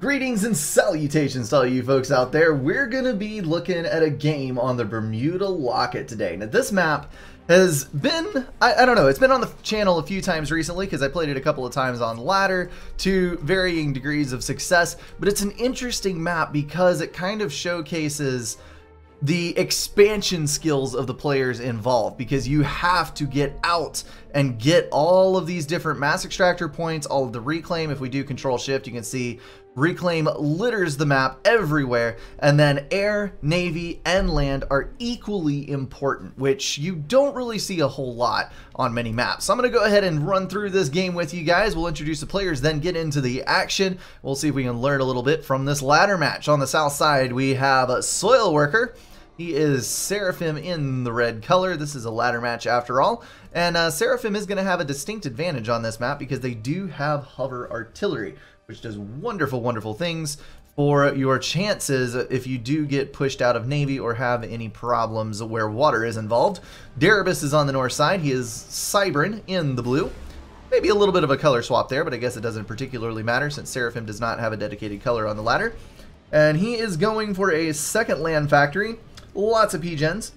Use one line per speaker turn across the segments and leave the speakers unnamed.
Greetings and salutations to all you folks out there. We're going to be looking at a game on the Bermuda Locket today. Now this map has been, I don't know, it's been on the channel a few times recently because I played it a couple of times on ladder to varying degrees of success, but it's an interesting map because it kind of showcases the expansion skills of the players involved, because you have to get out and get all of these different mass extractor points, all of the reclaim. If we do control shift, you can see reclaim litters the map everywhere, and then air, navy, and land are equally important, which you don't really see a whole lot on many maps. So I'm going to go ahead and run through this game with you guys. We'll introduce the players, then get into the action. We'll see if we can learn a little bit from this ladder match. On the south side, we have a Soil Worker. He is Seraphim in the red color. This is a ladder match after all. And Seraphim is going to have a distinct advantage on this map because they do have hover artillery, which does wonderful, wonderful things for your chances if you do get pushed out of Navy or have any problems where water is involved. Darabus is on the north side. He is Cybran in the blue. Maybe a little bit of a color swap there, but I guess it doesn't particularly matter since Seraphim does not have a dedicated color on the ladder. And he is going for a second land factory. Lots of P-gens.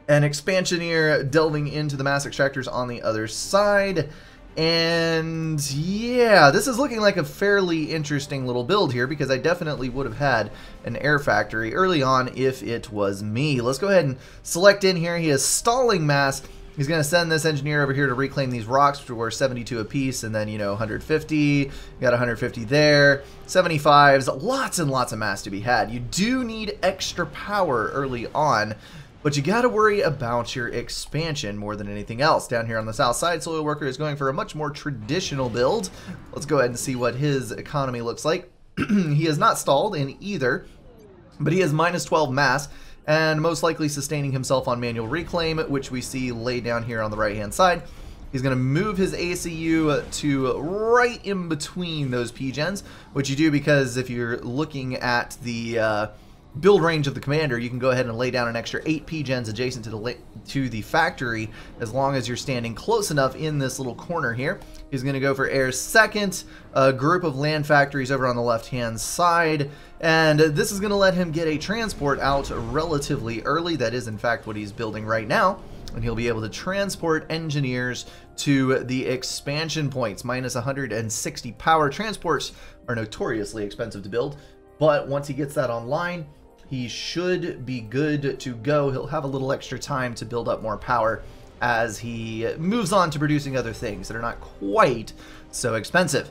An Expansioneer delving into the mass extractors on the other side. And yeah, this is looking like a fairly interesting little build here because I definitely would have had an air factory early on if it was me. Let's go ahead and select in here. He has stalling mass. He's going to send this engineer over here to reclaim these rocks, which were 72 apiece, and then, you know, 150. You got 150 there. 75s. Lots and lots of mass to be had. You do need extra power early on, but you got to worry about your expansion more than anything else. Down here on the south side, Soil Worker is going for a much more traditional build. Let's go ahead and see what his economy looks like. He is not stalled in either, but he has minus 12 mass, and most likely sustaining himself on manual reclaim, which we see laid down here on the right hand side. He's going to move his ACU to right in between those P-gens, which you do because if you're looking at the build range of the commander, you can go ahead and lay down an extra 8 P-gens adjacent to the factory as long as you're standing close enough in this little corner here. He's going to go for air's second, a group of land factories over on the left-hand side, and this is going to let him get a transport out relatively early. That is, in fact, what he's building right now, and he'll be able to transport engineers to the expansion points. Minus 160 power. Transports are notoriously expensive to build, but once he gets that online, he should be good to go. He'll have a little extra time to build up more power as he moves on to producing other things that are not quite so expensive.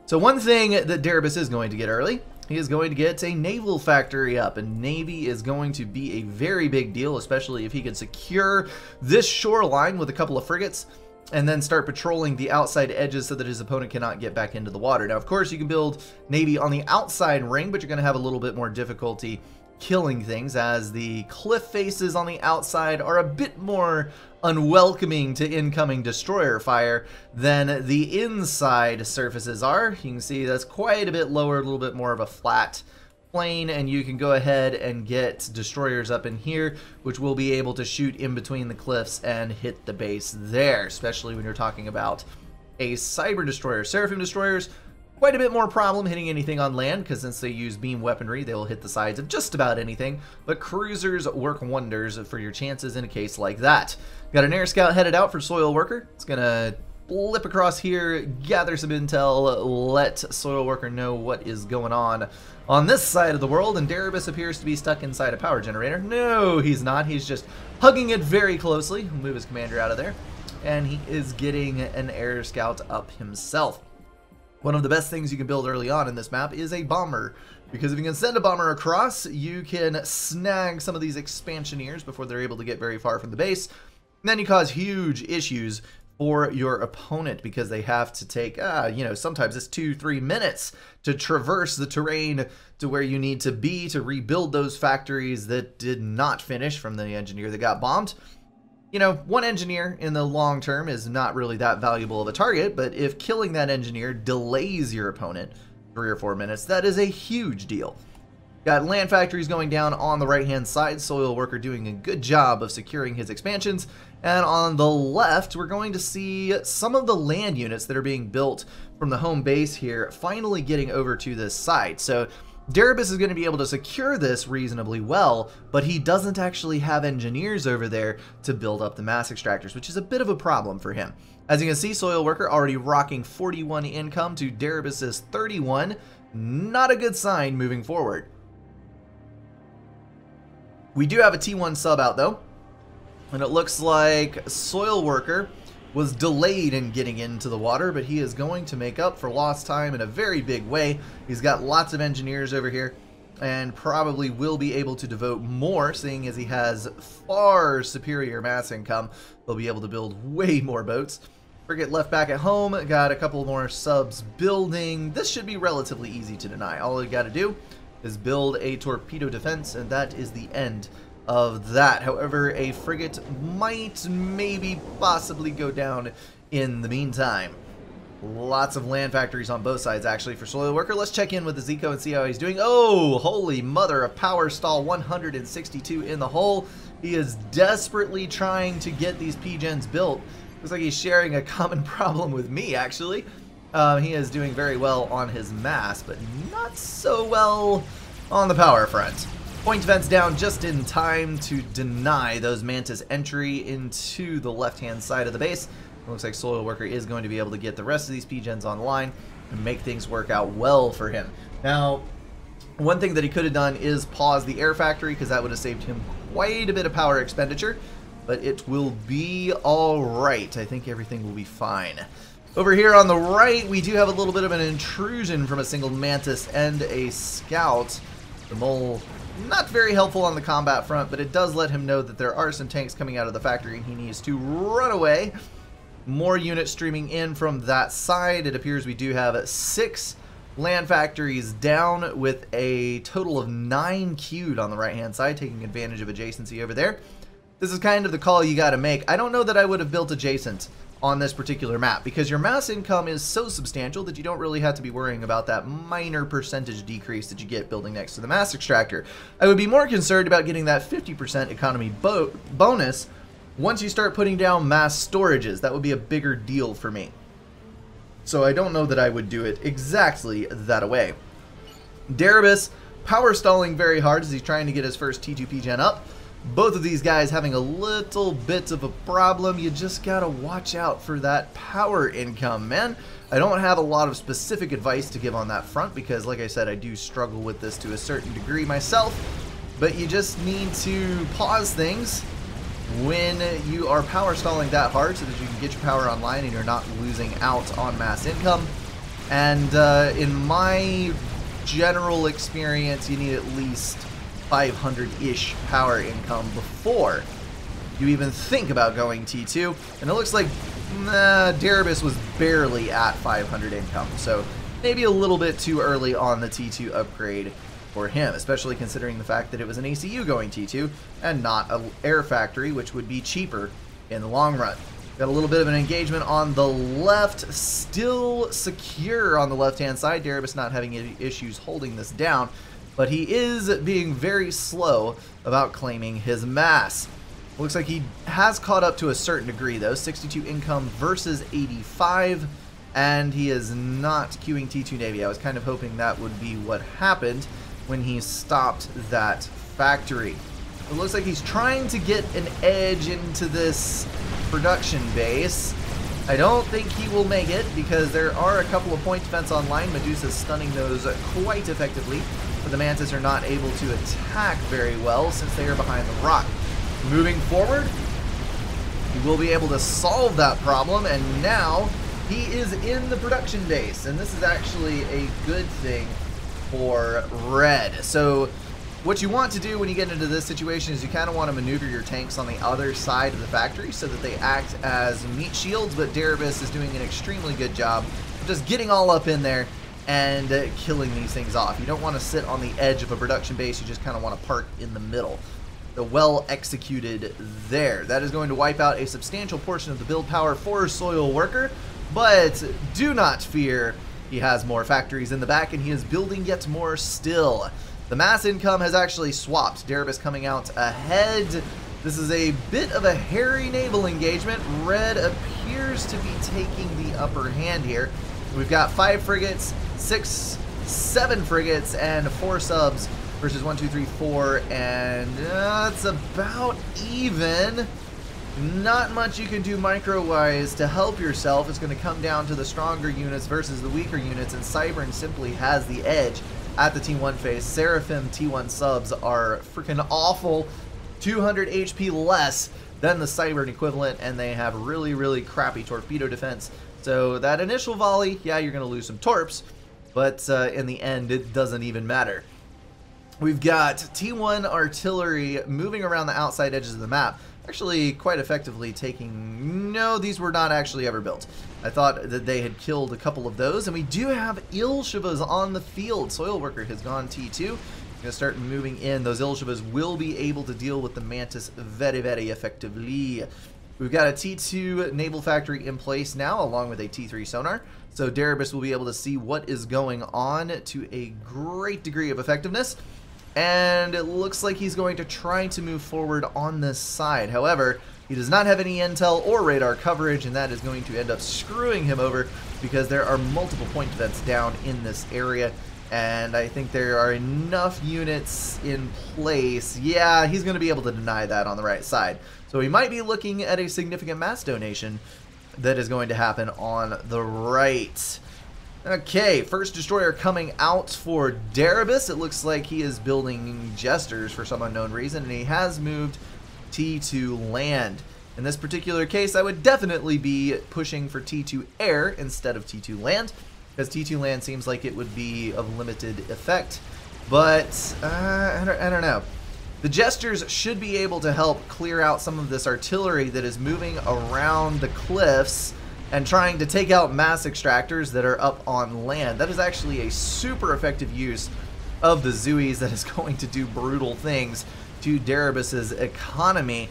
So one thing that Darabus is going to get early, he is going to get a naval factory up, and Navy is going to be a very big deal, especially if he can secure this shoreline with a couple of frigates and then start patrolling the outside edges so that his opponent cannot get back into the water. Now, of course, you can build Navy on the outside ring, but you're going to have a little bit more difficulty killing things as the cliff faces on the outside are a bit more unwelcoming to incoming destroyer fire than the inside surfaces are. You can see that's quite a bit lower, a little bit more of a flat plane, and you can go ahead and get destroyers up in here, which will be able to shoot in between the cliffs and hit the base there, especially when you're talking about a cyber destroyer. Seraphim destroyers, quite a bit more problem hitting anything on land, because since they use beam weaponry, they will hit the sides of just about anything, but cruisers work wonders for your chances in a case like that. Got an air scout headed out for Soil Worker. It's gonna blip across here, gather some intel, let Soil Worker know what is going on this side of the world, and Darabus appears to be stuck inside a power generator. No, he's not. He's just hugging it very closely. He'll move his commander out of there, and he is getting an air scout up himself. One of the best things you can build early on in this map is a bomber, because if you can send a bomber across, you can snag some of these expansioneers before they're able to get very far from the base. And then you cause huge issues for your opponent because they have to take, you know, sometimes it's 2-3 minutes to traverse the terrain to where you need to be to rebuild those factories that did not finish from the engineer that got bombed. You know, one engineer in the long term is not really that valuable of a target, but if killing that engineer delays your opponent 3 or 4 minutes, that is a huge deal. Got land factories going down on the right hand side, Soil Worker doing a good job of securing his expansions, And on the left, we're going to see some of the land units that are being built from the home base here finally getting over to this side. So Darius is going to be able to secure this reasonably well, but he doesn't actually have engineers over there to build up the mass extractors, which is a bit of a problem for him. As you can see, Soil Worker already rocking 41 income to Darius's 31. Not a good sign moving forward. We do have a T1 sub out though, and it looks like Soil Worker was delayed in getting into the water, but he is going to make up for lost time in a very big way. He's got lots of engineers over here and probably will be able to devote more, seeing as he has far superior mass income. They'll be able to build way more boats. Frigate left back at home, got a couple more subs building. This should be relatively easy to deny. All you got to do is build a torpedo defense, and that is the end of that. However, a frigate might maybe possibly go down in the meantime. Lots of land factories on both sides actually for Soil Worker. Let's check in with the Zico and see how he's doing. Oh, holy mother, a power stall, 162 in the hole. He is desperately trying to get these P-gens built. Looks like he's sharing a common problem with me actually. He is doing very well on his mass, but not so well on the power front. Point defense down just in time to deny those Mantis entry into the left-hand side of the base. It looks like Soil Worker is going to be able to get the rest of these P-gens online and make things work out well for him. Now, one thing that he could have done is pause the air factory, because that would have saved him quite a bit of power expenditure, but it will be all right. I think everything will be fine. Over here on the right, we do have a little bit of an intrusion from a single Mantis and a Scout. The Mole, not very helpful on the combat front, but it does let him know that there are some tanks coming out of the factory and he needs to run away. More units streaming in from that side. It appears we do have 6 land factories down with a total of 9 queued on the right-hand side, taking advantage of adjacency over there. This is kind of the call you got to make. I don't know that I would have built adjacent on this particular map, because your mass income is so substantial that you don't really have to be worrying about that minor percentage decrease that you get building next to the mass extractor. I would be more concerned about getting that 50% economy bonus once you start putting down mass storages. That would be a bigger deal for me. So I don't know that I would do it exactly that way. Darius power stalling very hard as he's trying to get his first T2P gen up. Both of these guys having a little bit of a problem. You just gotta watch out for that power income, man. I don't have a lot of specific advice to give on that front because, like I said, I do struggle with this to a certain degree myself. But you just need to pause things when you are power stalling that hard so that you can get your power online and you're not losing out on mass income. And in my general experience, you need at least 500-ish power income before you even think about going T2. And it looks like Darius was barely at 500 income, so maybe a little bit too early on the T2 upgrade for him, especially considering the fact that it was an ACU going T2 and not an air factory, which would be cheaper in the long run. Got a little bit of an engagement on the left, still secure on the left-hand side. Darius not having any issues holding this down, but he is being very slow about claiming his mass. Looks like he has caught up to a certain degree though, 62 income versus 85, and he is not queuing T2 Navy. I was kind of hoping that would be what happened when he stopped that factory. It looks like he's trying to get an edge into this production base. I don't think he will make it because there are a couple of point defense online. Medusa's stunning those quite effectively, but the Mantis are not able to attack very well since they are behind the rock. Moving forward, he will be able to solve that problem, and now he is in the production base, and this is actually a good thing for red. So what you want to do when you get into this situation is you kind of want to maneuver your tanks on the other side of the factory so that they act as meat shields, but Darius is doing an extremely good job of just getting all up in there and killing these things off. You don't want to sit on the edge of a production base, you just kind of want to park in the middle. So well executed there. That is going to wipe out a substantial portion of the build power for Soil Worker, but do not fear, he has more factories in the back and he is building yet more still. The mass income has actually swapped. Darius coming out ahead This is a bit of a hairy naval engagement. Red appears to be taking the upper hand here. We've got 5 frigates, 6, 7 frigates, and 4 subs versus 1, 2, 3, 4, and it's about even. Not much you can do micro-wise to help yourself. It's going to come down to the stronger units versus the weaker units, and Cybern simply has the edge at the T1 phase. Seraphim T1 subs are freaking awful. 200 HP less than the Cybern equivalent, and they have really, really crappy torpedo defense. So that initial volley, yeah, you're going to lose some torps, but in the end, it doesn't even matter. We've got T1 artillery moving around the outside edges of the map, actually quite effectively taking... No, these were not actually ever built. I thought that they had killed a couple of those, and we do have Ilshivas on the field. Soil Worker has gone T2. Going to start moving in. Those Ilshivas will be able to deal with the Mantis very, very effectively. We've got a T2 naval factory in place now, along with a T3 sonar. So Darabus will be able to see what is going on to a great degree of effectiveness. And it looks like he's going to try to move forward on this side. However, he does not have any intel or radar coverage, and that is going to end up screwing him over because there are multiple point events down in this area. And I think there are enough units in place. Yeah, he's going to be able to deny that on the right side. So we might be looking at a significant mass donation that is going to happen on the right. Okay, first destroyer coming out for Darabus. It looks like he is building Jesters for some unknown reason, and he has moved T2 land. In this particular case, I would definitely be pushing for T2 air instead of T2 land, because T2 land seems like it would be of limited effect. But I don't know. The Jesters should be able to help clear out some of this artillery that is moving around the cliffs and trying to take out mass extractors that are up on land. That is actually a super effective use of the Zeus that is going to do brutal things to Darabus's economy.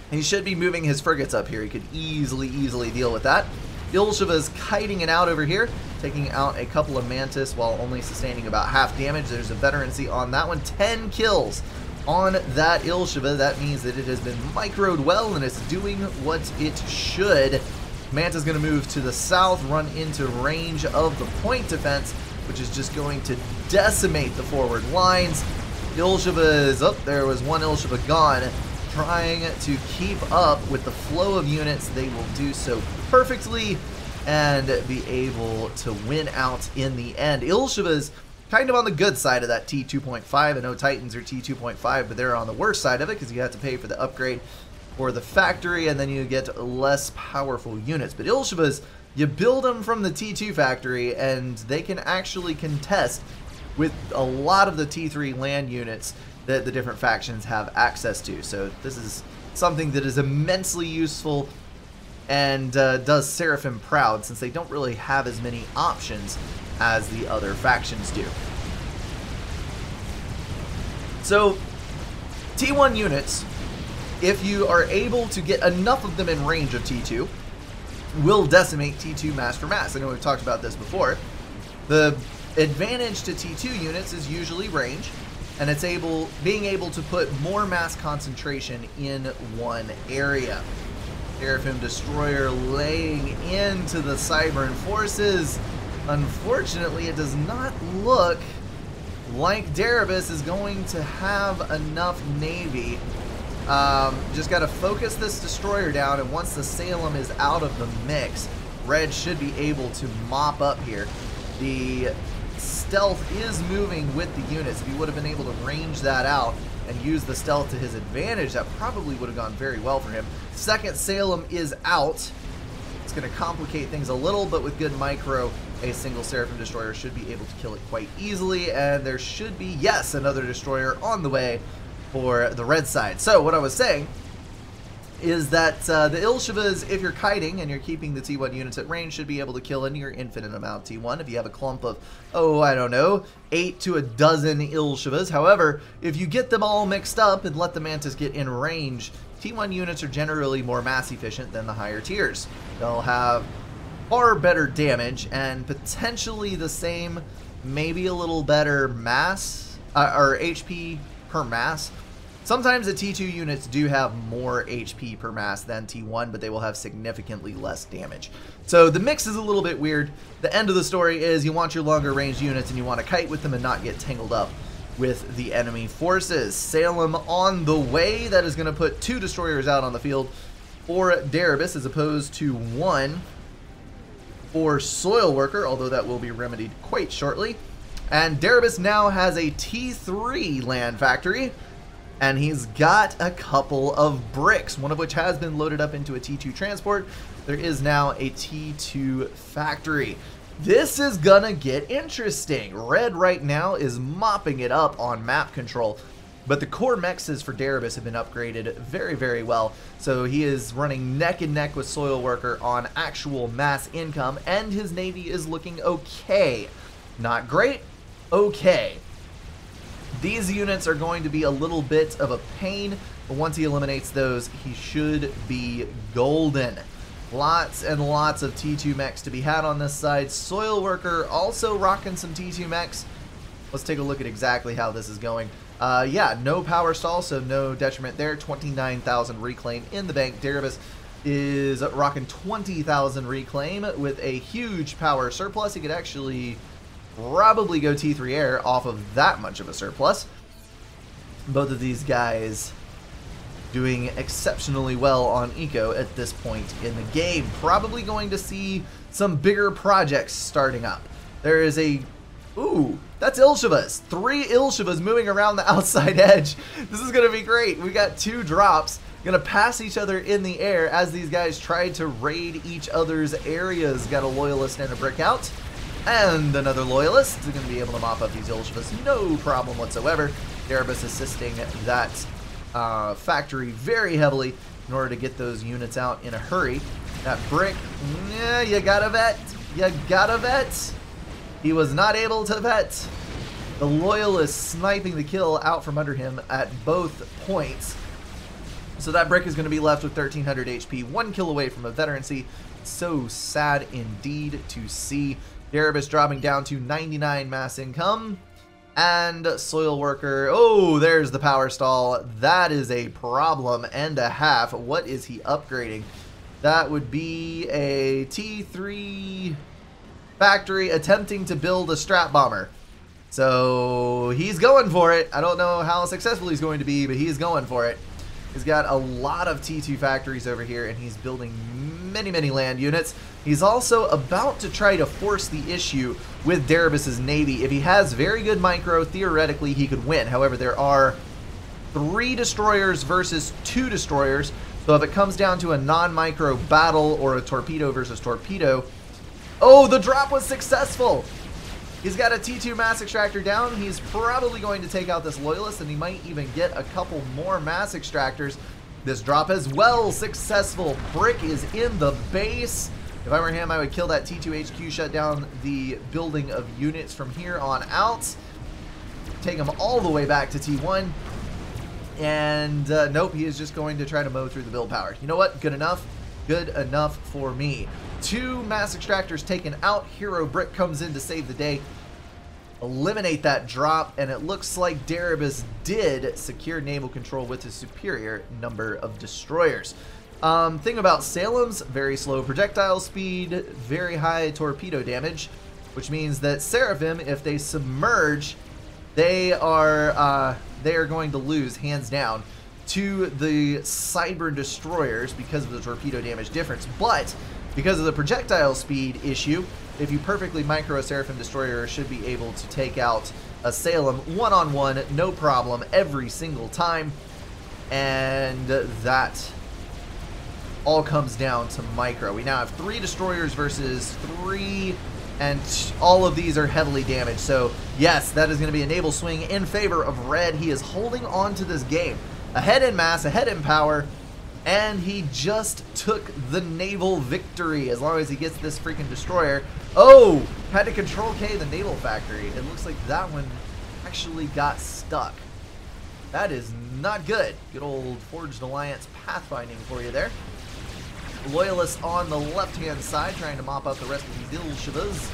He should be moving his frigates up here. He could easily deal with that. Ilshiva's kiting it out over here, taking out a couple of Mantis while only sustaining about half damage. There's a veterancy on that one. 10 kills on that Ilshiva. That means that it has been microed well and it's doing what it should. Manta's going to move to the south, run into range of the point defense, which is just going to decimate the forward lines. Ilshiva is up. There was one Ilshiva gone. Trying to keep up with the flow of units. They will do so perfectly and be able to win out in the end. Ilshiva's kind of on the good side of that T2.5. I know Titans are T2.5, but they're on the worst side of it because you have to pay for the upgrade for the factory, and then you get less powerful units. But Ilshiva's, you build them from the T2 factory, and they can actually contest with a lot of the T3 land units that the different factions have access to. So this is something that is immensely useful and does Seraphim proud, since they don't really have as many options as the other factions do. So T1 units, if you are able to get enough of them in range of T2, will decimate T2 mass for mass. I know we've talked about this before. The advantage to T2 units is usually range, and it's being able to put more mass concentration in one area. Seraphim Destroyer laying into the Cybern forces. Unfortunately, it does not look like Darabus is going to have enough navy. Just got to focus this destroyer down, and once the Salem is out of the mix, Red should be able to mop up here. The stealth is moving with the units. If he would have been able to range that out and use the stealth to his advantage, that probably would have gone very well for him. Second Salem is out. It's going to complicate things a little, but with good micro, a single Seraphim Destroyer should be able to kill it quite easily, and there should be, yes, another destroyer on the way for the red side. So what I was saying is that the Ilshivas, if you're kiting and you're keeping the T1 units at range, should be able to kill a near infinite amount of T1 if you have a clump of, oh, I don't know, 8 to a dozen Ilshivas. However, if you get them all mixed up and let the Mantis get in range, T1 units are generally more mass efficient than the higher tiers. They'll have far better damage and potentially the same, maybe a little better mass, or HP per mass. Sometimes the T2 units do have more HP per mass than T1, but they will have significantly less damage. So the mix is a little bit weird. The end of the story is you want your longer range units and you want to kite with them and not get tangled up with the enemy forces. Salem on the way. That is going to put 2 destroyers out on the field for Darabus as opposed to 1 for Soil Worker, although that will be remedied quite shortly. And Darabus now has a T3 land factory, and he's got a couple of bricks, one of which has been loaded up into a T2 transport. There is now a T2 factory. This is gonna get interesting. Red right now is mopping it up on map control, but the core mexes for Darabus have been upgraded very, very well. So he is running neck and neck with Soil Worker on actual mass income, and his navy is looking okay. Not great, okay. These units are going to be a little bit of a pain, but once he eliminates those, he should be golden. Lots and lots of T2 mechs to be had on this side. Soil Worker also rocking some T2 mechs. Let's take a look at exactly how this is going. Yeah, no power stall, so no detriment there. 29,000 reclaim in the bank. Darabus is rocking 20,000 reclaim with a huge power surplus. He could actually probably go T3 air off of that much of a surplus. Both of these guys doing exceptionally well on eco at this point in the game. Probably going to see some bigger projects starting up. There is a... Ooh, that's Ilshivas. 3 Ilshivas moving around the outside edge. This is going to be great. We got 2 drops. Going to pass each other in the air as these guys try to raid each other's areas. Got a Loyalist and a Brick out. And another Loyalist is going to be able to mop up these Ilshivas. No problem whatsoever. Darabus assisting that factory very heavily in order to get those units out in a hurry. That Brick, yeah, you gotta vet. You gotta vet. He was not able to vet. The Loyalist sniping the kill out from under him at both points. So that Brick is going to be left with 1,300 HP, 1 kill away from a veterancy. So sad indeed to see. Darabus dropping down to 99 mass income. And Soil Worker, oh, there's the power stall. That is a problem and a half. What is he upgrading? That would be a T3 factory attempting to build a strap bomber. So he's going for it. I don't know how successful he's going to be, but he's going for it. He's got a lot of T2 factories over here, and he's building many, many land units. He's also about to try to force the issue with Darabus's navy. If he has very good micro, theoretically he could win. However, there are 3 destroyers versus 2 destroyers. So if it comes down to a non-micro battle or a torpedo versus torpedo... Oh, the drop was successful! He's got a T2 mass extractor down. He's probably going to take out this Loyalist, and he might even get a couple more mass extractors. This drop as well successful. Brick is in the base. If I were him, I would kill that T2 HQ, shut down the building of units from here on out. Take him all the way back to T1. And nope, he is just going to try to mow through the build power. You know what? Good enough. Good enough for me. 2 mass extractors taken out. Hero Brick comes in to save the day. Eliminate that drop, and it looks like Darabus did secure naval control with his superior number of destroyers. Thing about Salem's, very slow projectile speed, very high torpedo damage, which means that Seraphim, if they submerge, they are going to lose hands down to the Sideburn destroyers because of the torpedo damage difference. But because of the projectile speed issue, if you perfectly micro a Seraphim destroyer, should be able to take out a Salem one-on-one, no problem, every single time. And that all comes down to micro. We now have 3 destroyers versus 3, and all of these are heavily damaged. So yes, that is going to be a naval swing in favor of Red. He is holding on to this game. Ahead in mass, ahead in power, and he just took the naval victory as long as he gets this freaking destroyer. Oh, had to control K the naval factory. It looks like that one actually got stuck. That is not good. Good old Forged Alliance pathfinding for you there. Loyalists on the left-hand side trying to mop up the rest of these Ilshivas.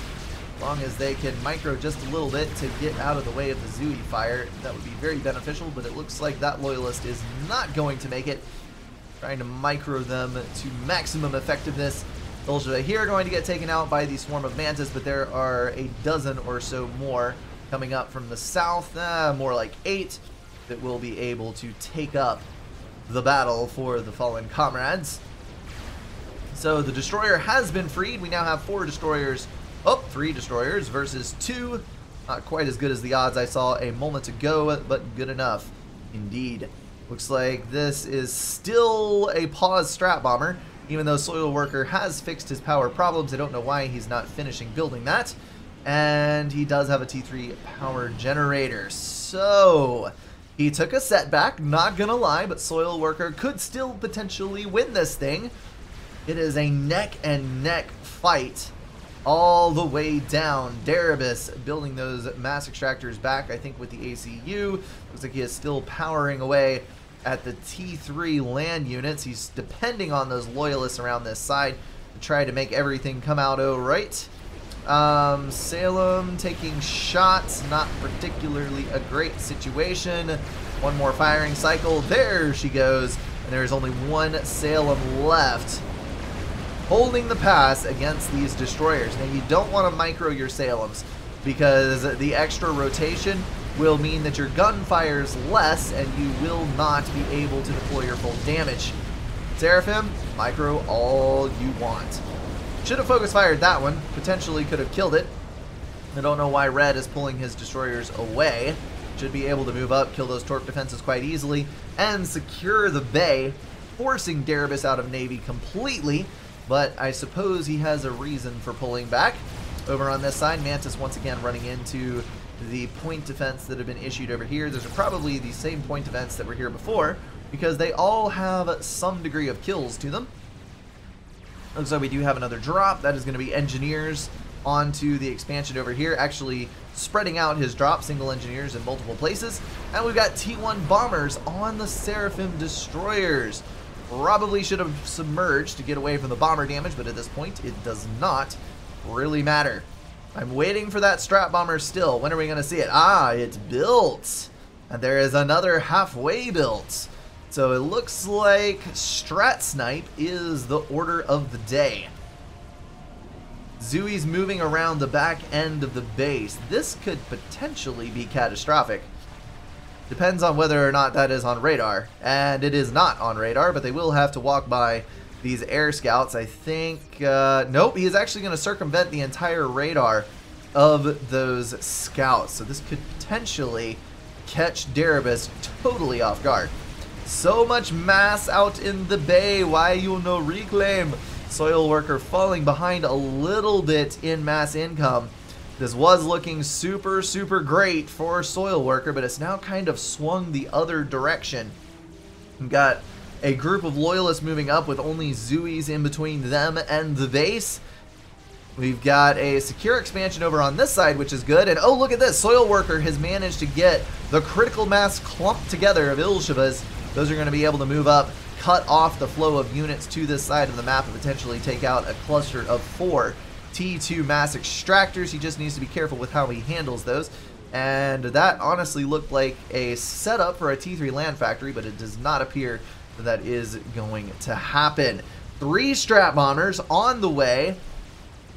As long as they can micro just a little bit to get out of the way of the Zui fire, that would be very beneficial, but it looks like that Loyalist is not going to make it. Trying to micro them to maximum effectiveness. Ilshva here going to get taken out by the swarm of Mantis, but there are a dozen or so more coming up from the south, more like 8, that will be able to take up the battle for the fallen comrades. So the destroyer has been freed. We now have 4 destroyers, 3 destroyers versus 2. Not quite as good as the odds I saw a moment ago, but good enough indeed. Looks like this is still a pause strat bomber, even though Soil Worker has fixed his power problems. I don't know why he's not finishing building that. And he does have a T3 power generator. So he took a setback, not gonna lie, but Soil Worker could still potentially win this thing. It is a neck and neck fight all the way down. Darabus building those mass extractors back, I think, with the ACU. Looks like he is still powering away at the T3 land units. He's depending on those loyalists around this side to try to make everything come out all right. Salem taking shots, not particularly a great situation. One more firing cycle. There she goes. And there's only 1 Salem left, holding the pass against these destroyers. Now, you don't want to micro your Salems, because the extra rotation will mean that your gun fires less and you will not be able to deploy your full damage. Seraphim, micro all you want. Should have focus fired that one. Potentially could have killed it. I don't know why Red is pulling his destroyers away. Should be able to move up, kill those torp defenses quite easily, and secure the bay, forcing Darabus out of Navy completely. But I suppose he has a reason for pulling back. Over on this side, Mantis once again running into the point defense that have been issued over here. Those are probably the same point defense that were here before, because they all have some degree of kills to them. Looks like we do have another drop. That is going to be engineers onto the expansion over here, actually spreading out his drop, single engineers in multiple places. And we've got T1 bombers on the Seraphim destroyers. Probably should have submerged to get away from the bomber damage, but at this point it does not really matter. I'm waiting for that strat bomber still. When are we going to see it? Ah, it's built. And there is another halfway built. So it looks like strat snipe is the order of the day. Zui's moving around the back end of the base. This could potentially be catastrophic. Depends on whether or not that is on radar. And it is not on radar, but they will have to walk by these air scouts. I think, nope, he is actually going to circumvent the entire radar of those scouts. So this could potentially catch Darabus totally off guard. So much mass out in the bay. Why you no reclaim? Soil Worker falling behind a little bit in mass income. This was looking super, super great for Soil Worker, but it's now kind of swung the other direction. We've got a group of loyalists moving up with only Zuis in between them and the base. We've got a secure expansion over on this side, which is good. And oh, look at this. Soil Worker has managed to get the critical mass clumped together of Ilshvas. Those are going to be able to move up, cut off the flow of units to this side of the map, and potentially take out a cluster of 4 T2 mass extractors. He just needs to be careful with how he handles those. And that honestly looked like a setup for a T3 land factory, but it does not appear that is going to happen. 3 strat bombers on the way.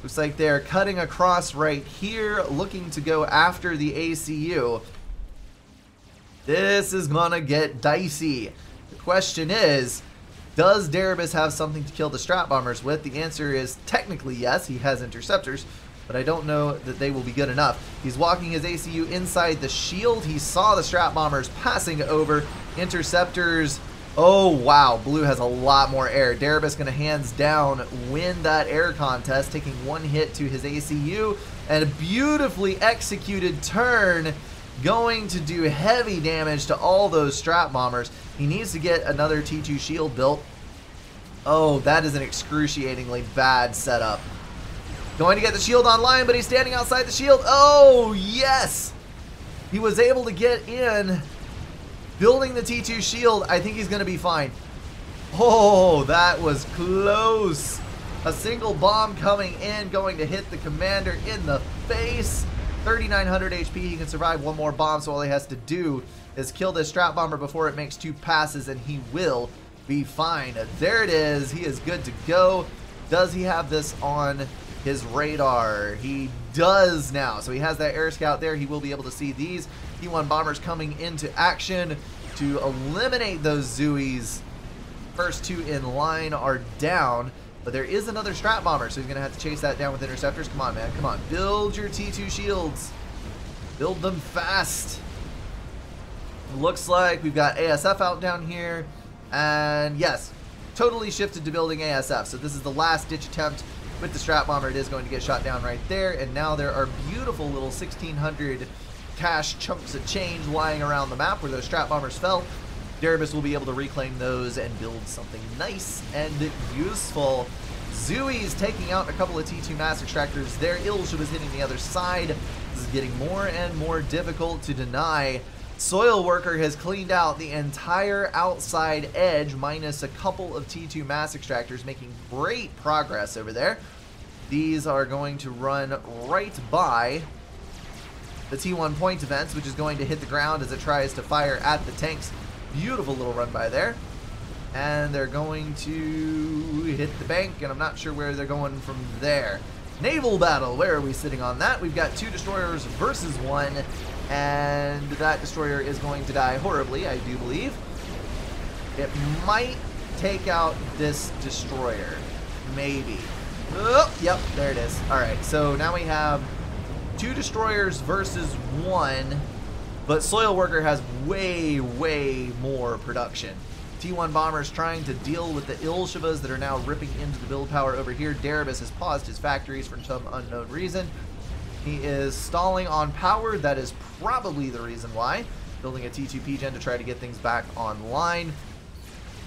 Looks like they're cutting across right here, looking to go after the ACU. This is gonna get dicey. The question is, does Darabus have something to kill the strat bombers with? The answer is technically yes. He has interceptors, but I don't know that they will be good enough. He's walking his ACU inside the shield. He saw the strat bombers passing over. Interceptors. Oh, wow. Blue has a lot more air. Darabus going to hands down win that air contest, taking 1 hit to his ACU. And a beautifully executed turn, going to do heavy damage to all those strat bombers. He needs to get another T2 shield built. Oh, that is an excruciatingly bad setup. Going to get the shield online, but he's standing outside the shield. Oh, yes! He was able to get in. Building the T2 shield, I think he's going to be fine. Oh, that was close. A single bomb coming in, going to hit the commander in the base. 3,900 HP. He can survive one more bomb, so all he has to do is kill this strat bomber before it makes 2 passes, and he will be fine. There it is. He is good to go. Does he have this on his radar? He does now. So he has that air scout there. He will be able to see these T1 bombers coming into action to eliminate those Zooies. First 2 in line are down, but there is another strat bomber, so he's going to have to chase that down with interceptors. Come on, man. Come on. Build your T2 shields. Build them fast. Looks like we've got ASF out down here. And yes, totally shifted to building ASF. So this is the last ditch attempt with the strat bomber. It is going to get shot down right there. And now there are beautiful little 1,600 cash chunks of change lying around the map where those strat bombers fell. Derebus will be able to reclaim those and build something nice and useful. Zooies taking out a couple of T2 mass extractors there. Ilshib is hitting the other side. This is getting more and more difficult to deny. Soil Worker has cleaned out the entire outside edge minus a couple of T2 mass extractors, making great progress over there. These are going to run right by the T1 point defense, which is going to hit the ground as it tries to fire at the tanks. Beautiful little run by there. And they're going to hit the bank, and I'm not sure where they're going from there. Naval battle, where are we sitting on that? We've got 2 destroyers versus 1, and that destroyer is going to die horribly, I do believe. It might take out this destroyer. Maybe. Oh, yep, there it is. Alright, so now we have 2 destroyers versus 1, but Soil Worker has way, way more production. T1 bombers trying to deal with the Ilshibas that are now ripping into the build power over here. Derebus has paused his factories for some unknown reason. He is stalling on power. That is probably the reason why. Building a T2 P-Gen to try to get things back online.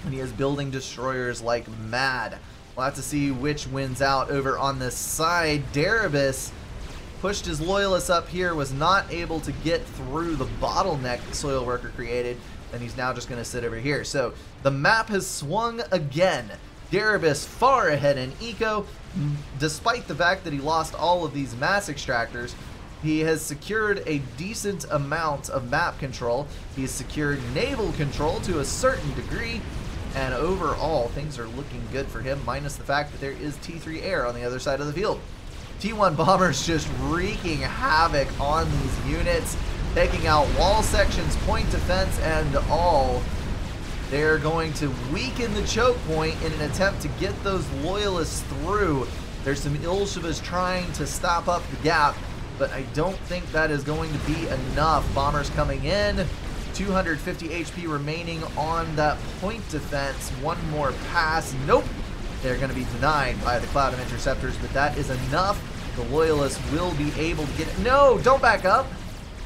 And he is building destroyers like mad. We'll have to see which wins out over on this side. Derebus pushed his loyalists up here, was not able to get through the bottleneck the Soil Worker created, and he's now just going to sit over here. So the map has swung again. Derebus far ahead in eco, despite the fact that he lost all of these mass extractors. He has secured a decent amount of map control. He has secured naval control to a certain degree, and overall things are looking good for him, minus the fact that there is T3 air on the other side of the field. T1 bombers just wreaking havoc on these units, taking out wall sections, point defense, and all. They're going to weaken the choke point in an attempt to get those loyalists through. There's some Ilshibas trying to stop up the gap, but I don't think that is going to be enough. Bombers coming in, 250 HP remaining on that point defense. One more pass, nope. They're going to be denied by the cloud of interceptors, but that is enough. The loyalists will be able to get it. No, don't back up.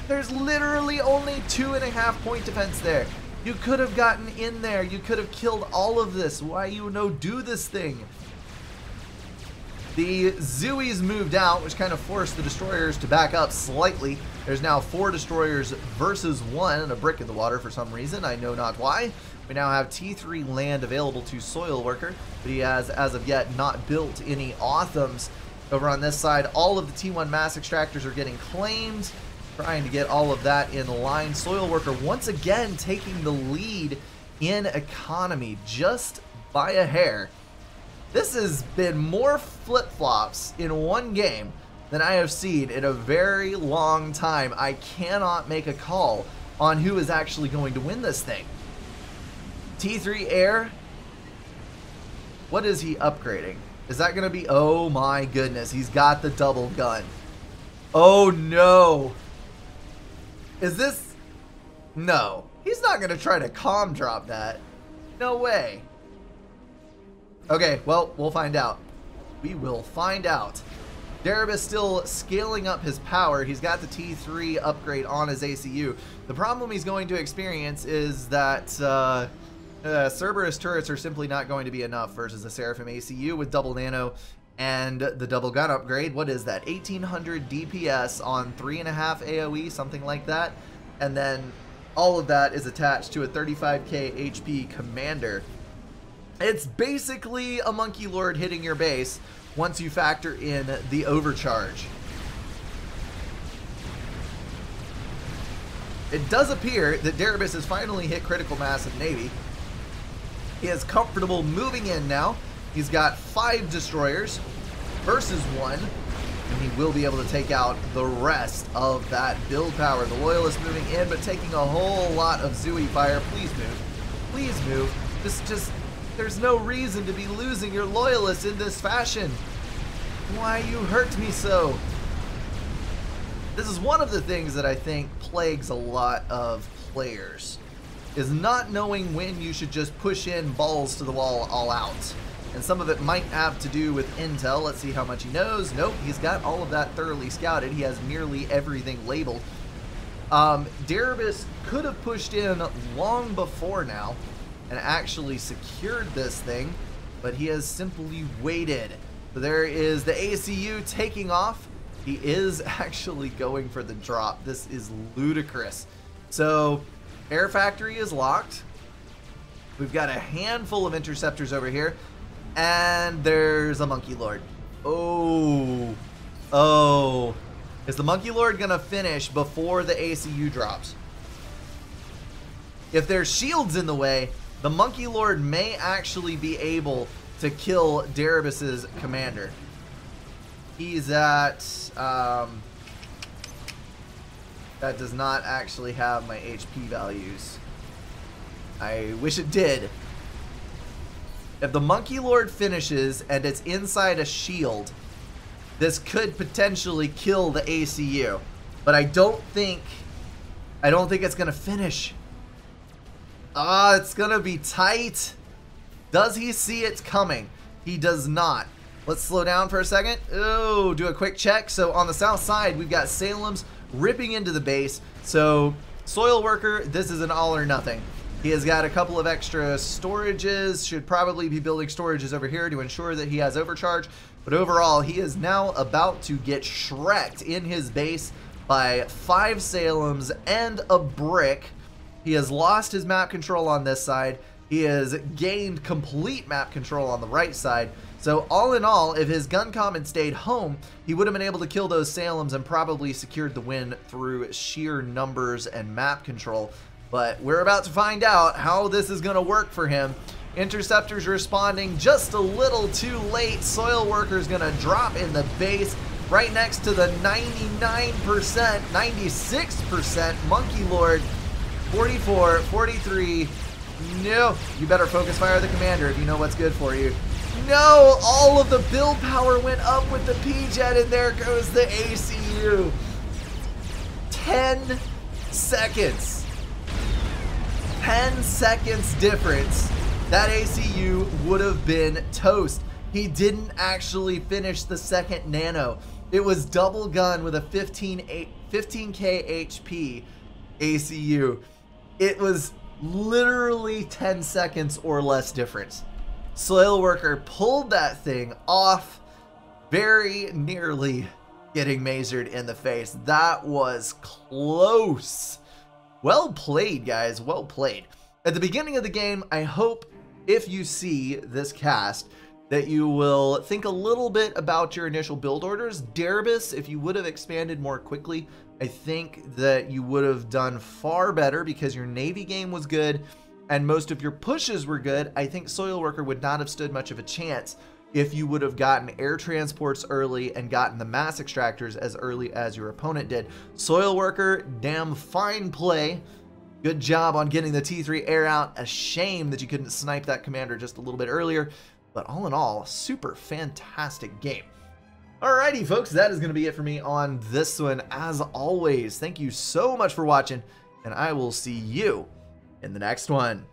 There's literally only 2.5 point defense there. You could have gotten in there. You could have killed all of this. Why you no do this thing? The Zooies moved out, which kind of forced the destroyers to back up slightly. There's now 4 destroyers versus 1 and a brick in the water for some reason. I know not why. We now have T3 land available to Soil Worker, but he has, as of yet, not built any Authams. Over on this side, all of the T1 mass extractors are getting claimed, trying to get all of that in line. Soil Worker once again taking the lead in economy just by a hair. This has been more flip-flops in one game than I have seen in a very long time. I cannot make a call on who is actually going to win this thing. T3 air, what is he upgrading? Is that going to be... Oh my goodness, he's got the double gun. Oh no. Is this... No. He's not going to try to comm drop that. No way. Okay, well, we'll find out. We will find out. Derebus still scaling up his power. He's got the T3 upgrade on his ACU. The problem he's going to experience is that... Cerberus turrets are simply not going to be enough versus the Seraphim ACU with double nano and the double gun upgrade. What is that? 1800 DPS on 3.5 AoE, something like that. And then all of that is attached to a 35k HP commander. It's basically a Monkey Lord hitting your base once you factor in the overcharge. it does appear that Darabus has finally hit critical mass of Navy. He is comfortable moving in now. He's got 5 destroyers versus 1, and he will be able to take out the rest of that build power. The Loyalists moving in, but taking a whole lot of Zooey fire. Please move. Please move. Just, there's no reason to be losing your Loyalists in this fashion. Why you hurt me so? This is one of the things that I think plagues a lot of players, is not knowing when you should just push in balls to the wall all out. And some of it might have to do with intel. Let's see how much he knows. Nope, he's got all of that thoroughly scouted. He has nearly everything labeled. Darabus could have pushed in long before now and actually secured this thing, but he has simply waited. So there is the ACU taking off. He is actually going for the drop. This is ludicrous. So Air Factory is locked. We've got a handful of interceptors over here. And there's a Monkey Lord. Oh. Oh. Is the Monkey Lord going to finish before the ACU drops? If there's shields in the way, the Monkey Lord may actually be able to kill Darabus's commander. He's at... that does not actually have my HP values. I wish it did. If the Monkey Lord finishes and it's inside a shield, this could potentially kill the ACU. But I don't think it's gonna finish. It's gonna be tight. Does he see it coming? He does not. Let's slow down for a second. Oh, do a quick check. So on the south side, we've got Salem's ripping into the base. So Soil Worker, this is an all or nothing. He has got a couple of extra storages, should probably be building storages over here to ensure that he has overcharge. But overall, he is now about to get shreked in his base by 5 Salems and a brick. He has lost his map control on this side. He has gained complete map control on the right side. So all in all, if his gun comm had stayed home, he would have been able to kill those Salems and probably secured the win through sheer numbers and map control. But we're about to find out how this is going to work for him. Interceptors responding just a little too late. Soil Worker's going to drop in the base right next to the 99%, 96% Monkey Lord. 44, 43. No, you better focus fire the commander if you know what's good for you. No, all of the build power went up with the P-Jet, and there goes the ACU. 10 seconds. 10 seconds difference. That ACU would have been toast. He didn't actually finish the second nano. It was double gun with a 15k HP ACU. It was literally 10 seconds or less difference. Soil Worker pulled that thing off, very nearly getting mazored in the face. That was close. Well played, guys. Well played. At the beginning of the game, I hope if you see this cast that you will think a little bit about your initial build orders. Darabus, if you would have expanded more quickly, I think that you would have done far better because your Navy game was good and most of your pushes were good. I think Soil Worker would not have stood much of a chance if you would have gotten air transports early and gotten the mass extractors as early as your opponent did. Soil Worker, damn fine play. Good job on getting the T3 air out. A shame that you couldn't snipe that commander just a little bit earlier. But all in all, super fantastic game. Alrighty, folks, that is going to be it for me on this one. As always, thank you so much for watching, and I will see you in the next one.